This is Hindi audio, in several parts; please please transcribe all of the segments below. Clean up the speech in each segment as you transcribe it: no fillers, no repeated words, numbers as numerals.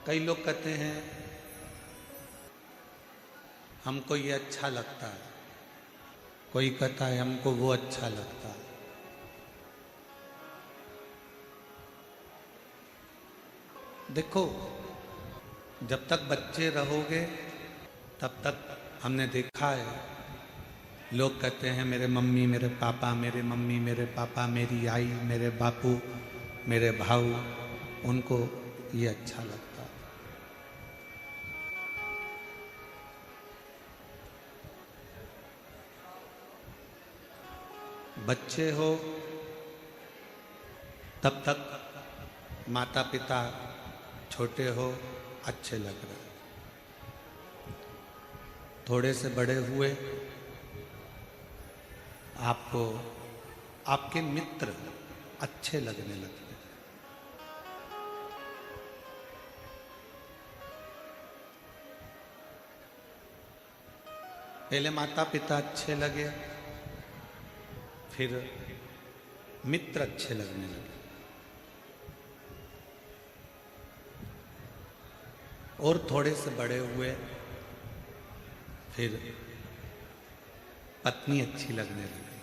कई लोग कहते हैं हमको ये अच्छा लगता है, कोई कहता है हमको वो अच्छा लगता है। देखो, जब तक बच्चे रहोगे तब तक हमने देखा है, लोग कहते हैं मेरे मम्मी मेरे पापा, मेरे मम्मी मेरे पापा, मेरी आई मेरे बापू मेरे भाऊ, उनको ये अच्छा लगता है। बच्चे हो तब तक माता पिता छोटे हो अच्छे लग रहे, थोड़े से बड़े हुए आपको आपके मित्र अच्छे लगने लगते। पहले माता पिता अच्छे लगे, फिर मित्र अच्छे लगने लगे, और थोड़े से बड़े हुए फिर पत्नी अच्छी लगने लगी,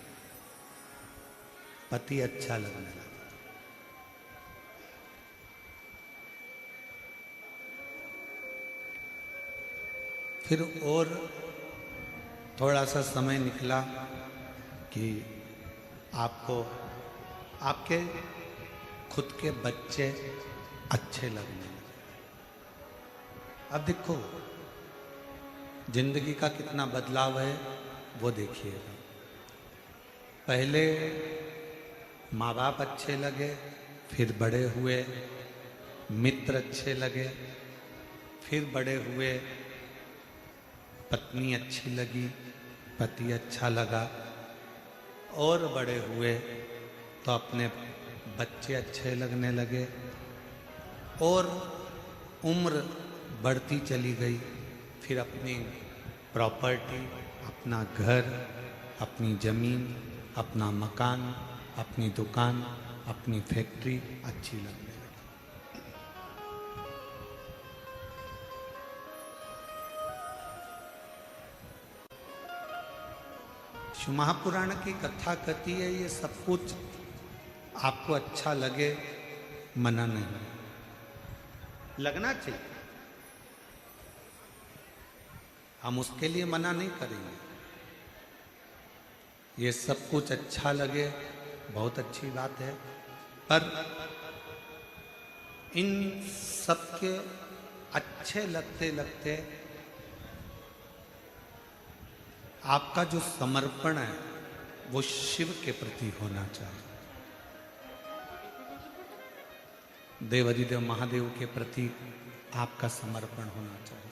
पति अच्छा लगने लगा। फिर और थोड़ा सा समय निकला कि आपको आपके खुद के बच्चे अच्छे लगने लगे। अब देखो जिंदगी का कितना बदलाव है वो देखिएगा। पहले माँ बाप अच्छे लगे, फिर बड़े हुए मित्र अच्छे लगे, फिर बड़े हुए पत्नी अच्छी लगी, पति अच्छा लगा, और बड़े हुए तो अपने बच्चे अच्छे लगने लगे, और उम्र बढ़ती चली गई, फिर अपनी प्रॉपर्टी, अपना घर, अपनी ज़मीन, अपना मकान, अपनी दुकान, अपनी फैक्ट्री अच्छी लगने लगी। महापुराण की कथा कहती है ये सब कुछ आपको अच्छा लगे, मना नहीं, लगना चाहिए, हम उसके लिए मना नहीं करेंगे। ये सब कुछ अच्छा लगे बहुत अच्छी बात है, पर इन सब के अच्छे लगते लगते आपका जो समर्पण है वो शिव के प्रति होना चाहिए, देवाधिदेव महादेव के प्रति आपका समर्पण होना चाहिए।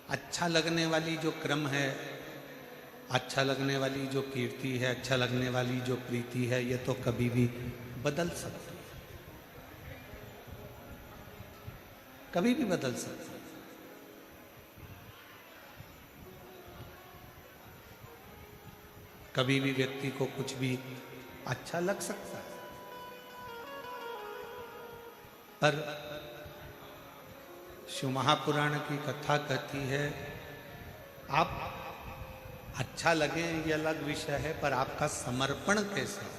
अच्छा लगने वाली जो क्रम है, अच्छा लगने वाली जो कीर्ति है, अच्छा लगने वाली जो प्रीति है, ये तो कभी भी बदल सकती है, कभी भी बदल सकती है। कभी भी व्यक्ति को कुछ भी अच्छा लग सकता है, पर शिव महापुराण की कथा कहती है आप अच्छा लगे ये अलग विषय है, पर आपका समर्पण कैसा है,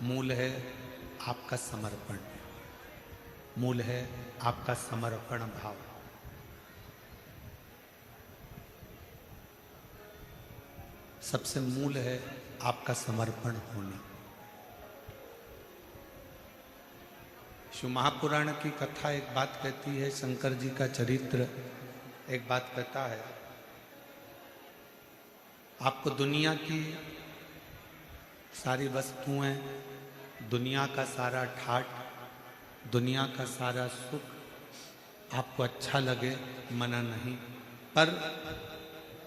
मूल है आपका समर्पण, मूल है आपका समर्पण भाव। सबसे मूल है आपका समर्पण होना। शिव महापुराण की कथा एक बात कहती है, शंकर जी का चरित्र एक बात कहता है, आपको दुनिया की सारी वस्तुएं, दुनिया का सारा ठाट, दुनिया का सारा सुख आपको अच्छा लगे, मना नहीं, पर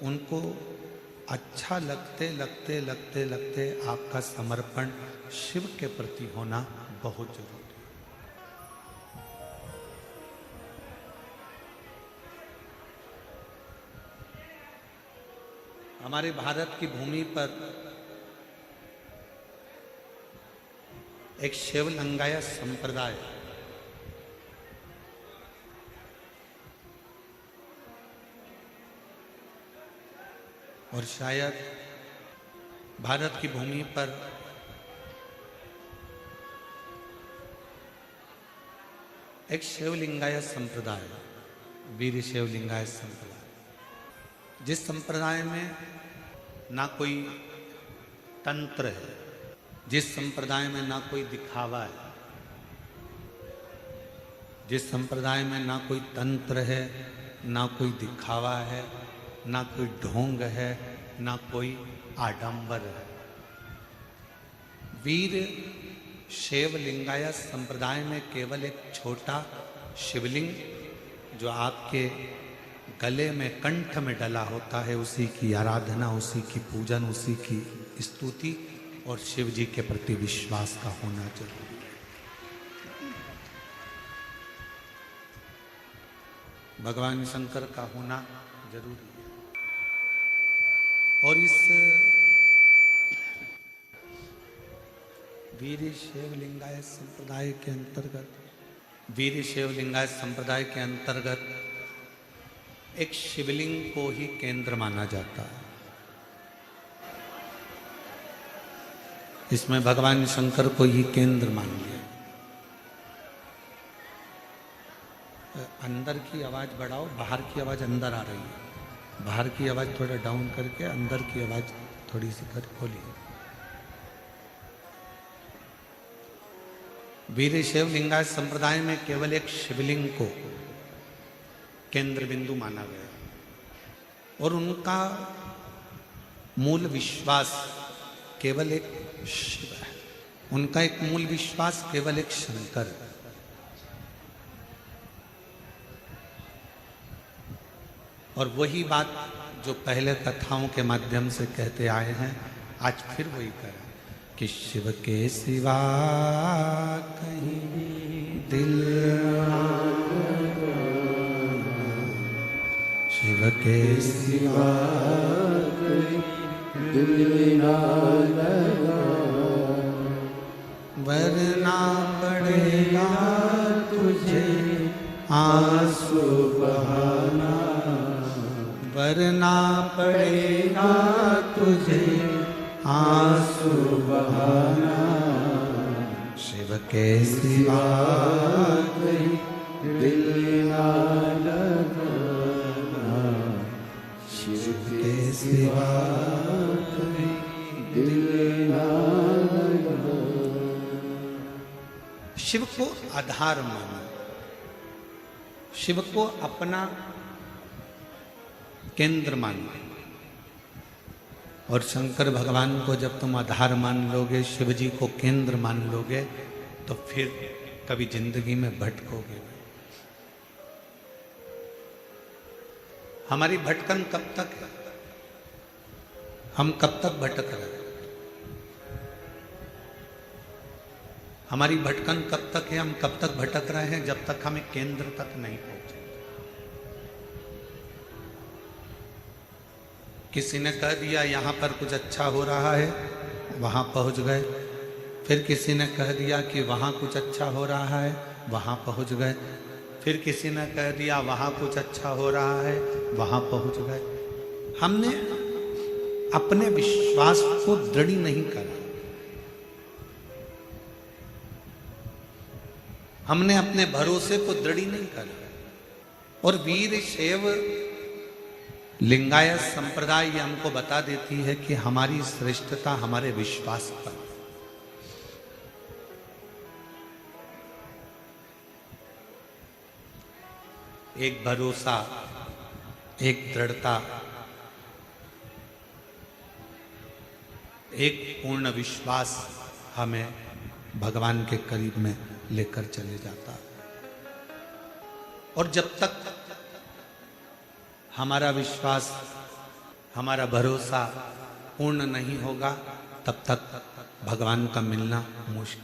उनको अच्छा लगते लगते लगते लगते आपका समर्पण शिव के प्रति होना बहुत जरूरी है। हमारे भारत की भूमि पर एक शिव लिंगायत संप्रदाय और शायद भारत की भूमि पर एक शिव लिंगायत संप्रदाय, वीर शिव लिंगायत संप्रदाय, जिस संप्रदाय में ना कोई तंत्र है, जिस संप्रदाय में ना कोई दिखावा है, जिस संप्रदाय में ना कोई तंत्र है, ना कोई दिखावा है, ना कोई ढोंग है, ना कोई आडंबर है। वीर शैव लिंगायत संप्रदाय में केवल एक छोटा शिवलिंग जो आपके गले में कंठ में डला होता है, उसी की आराधना, उसी की पूजन, उसी की स्तुति और शिव जी के प्रति विश्वास का होना जरूरी है। भगवान शंकर का होना जरूरी है। और इस वीर शैव लिंगायत संप्रदाय के अंतर्गत, वीर शैव लिंगायत संप्रदाय के अंतर्गत एक शिवलिंग को ही केंद्र माना जाता है। इसमें भगवान शंकर को ही केंद्र मान लिया। अंदर की आवाज बढ़ाओ, बाहर की आवाज अंदर आ रही है। बाहर की आवाज थोड़ा डाउन करके अंदर की आवाज थोड़ी सी कर खोलिए। वीर शैव लिंगायत संप्रदाय में केवल एक शिवलिंग को केंद्र बिंदु माना गया और उनका मूल विश्वास केवल एक शिव है। उनका एक मूल विश्वास केवल एक शंकर है। और वही बात जो पहले कथाओं के माध्यम से कहते आए हैं, आज फिर वही करें कि शिव के सिवा कहीं दिल, शिव के सिवा कहीं दिल ना लगा, वरना पड़ेगा तुझे आंसू बहाना, वरना पड़ेगा तुझे आंसू बहाना, शिव के सिवा कहीं दिल ना लगाना, शिव के सिवा कहीं दिल ना लगाना। शिव को आधार मानो, शिव को अपना केंद्र मानो। और शंकर भगवान को जब तुम आधार मान लोगे, शिव जी को केंद्र मान लोगे, तो फिर कभी जिंदगी में भटकोगे। हमारी भटकन कब तक है? हम कब तक भटक रहे हैं? हमारी भटकन कब तक है? हम कब तक भटक रहे हैं? जब तक हमें केंद्र तक नहीं पहुंचे। किसी ने कह दिया यहाँ पर कुछ अच्छा हो रहा है, वहां पहुंच गए। फिर किसी ने कह दिया कि वहां कुछ अच्छा हो रहा है, वहां पहुंच गए। फिर किसी ने कह दिया वहां कुछ अच्छा हो रहा है, वहां पहुंच गए। हमने अपने विश्वास को दृढ़ नहीं करा, हमने अपने भरोसे को दृढ़ नहीं करा। और वीर शैव लिंगायत संप्रदाय ये हमको बता देती है कि हमारी श्रेष्ठता हमारे विश्वास पर। एक भरोसा, एक दृढ़ता, एक पूर्ण विश्वास हमें भगवान के करीब में लेकर चले जाता है। और जब तक हमारा विश्वास, हमारा भरोसा पूर्ण नहीं होगा, तब तक भगवान का मिलना मुश्किल।